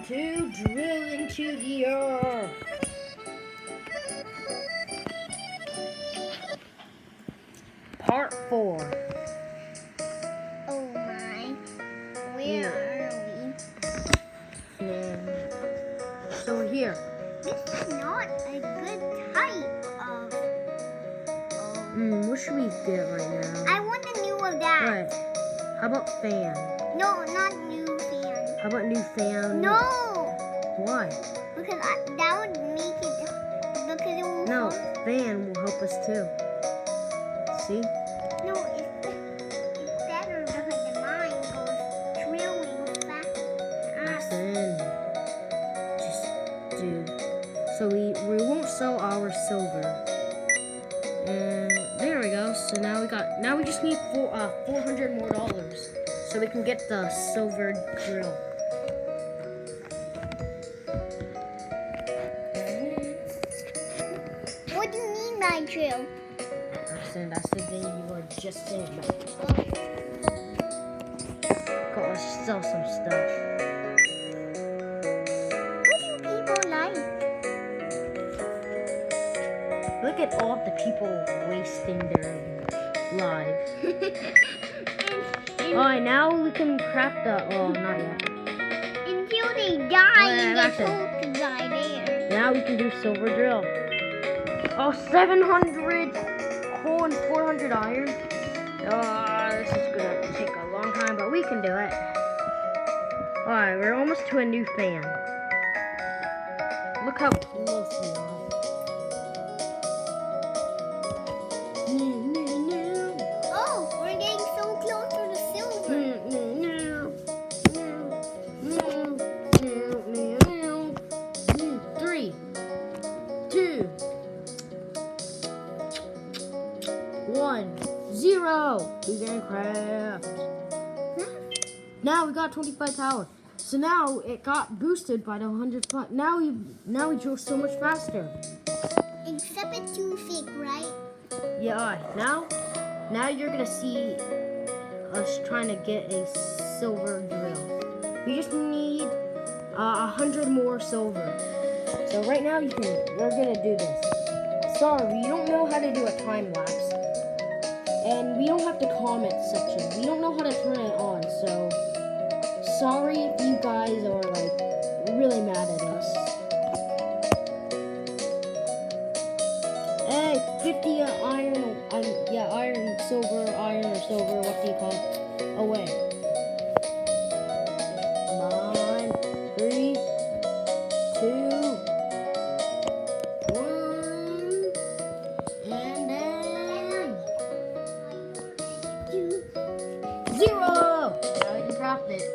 to drill into the earth. Part 4. Oh my. Where are So we're here. we? This is not a good type of. What should we get right now? I want a new of that. Right. How about fan? No, not new fan. How about new fan? No! Why? Because that would make it. Because it will. No, fan will help us too. See? No, it's better because the mine goes drilling fast. Then just do. So we won't sell our silver. And there we go. So now we just need 400 more dollars so we can get the silver drill. What do you mean by drill? That's the thing you were just saying. Go, let's sell some stuff. What do people like? Look at all the people wasting their lives. Alright, now we can craft the. Oh, not yet. Until they die and get actually. told to die there. Now we can do silver drill. Oh, 700 coal and 400 iron. Oh, this is gonna take a long time, but we can do it. Alright, we're almost to a new fan. Look how close we are. Oh, we're getting so close to the silver. 3, 2, 1, 0. We can craft. Now we got 25 power. So now it got boosted by the 100. Now we drill so much faster. Except it's too thick, right? Yeah. Now you're gonna see us trying to get a silver drill. We just need 100 more silver. So right now we're gonna do this. Sorry, we don't know how to do a time lapse, and we don't have the comment section. We don't know how to turn it on. So sorry if you guys are like really mad at us. Hey, 50 iron, iron, silver, what do you call it? Away. Come on. 3, 2, 1. And then 0. Now we can craft it.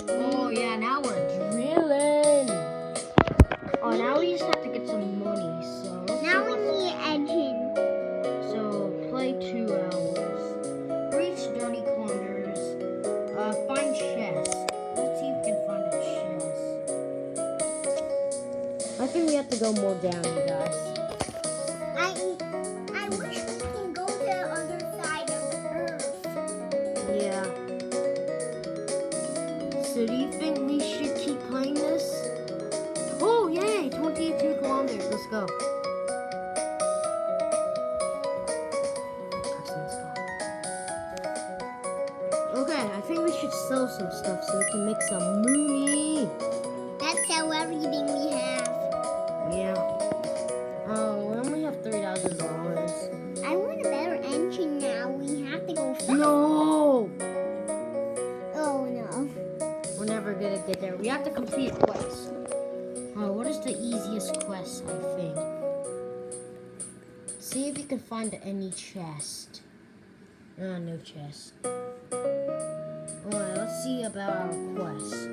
Oh yeah, now we're drilling. Oh, now we just have to get some money. So let's Now see we what- need an engine. So play 2 hours. Reach 30 kilometers. Find chest. Let's see if we can find a chest. I think we have to go more down, you guys. I wish we can go to the other side of the earth. Yeah. So do you think we should keep playing this? Oh yay! 22 kilometers. Let's go. Okay, I think we should sell some stuff so we can make some money. That's how everything we have. Yeah. Oh, we only have $3,000. I want a better engine now. We have to go fast. No! Oh no. We're never gonna get there. We have to complete a quest. Oh, what is the easiest quest, I think? See if you can find any chest. No chest. Alright, let's see about our quest.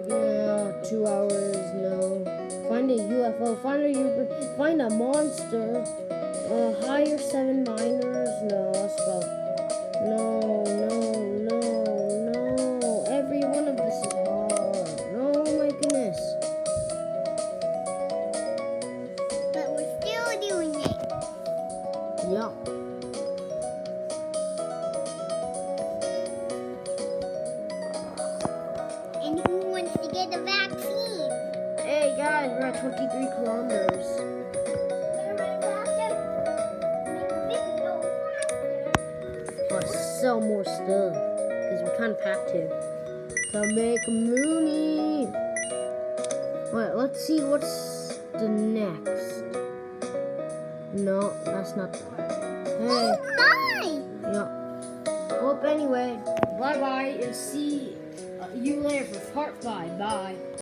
No, 2 hours, no. Find a UFO, find a monster. Hire 7 miners, no, let's go. No. Every one of this is hard. Oh my goodness. But we're still doing it. Yup. We're at 23 kilometers. Let's sell more stuff because we kind of have to make money. Alright, let's see what's the next. No, that's not. Hey. Oh my! Yeah. Well, anyway, bye bye and see you later for part 5. Bye.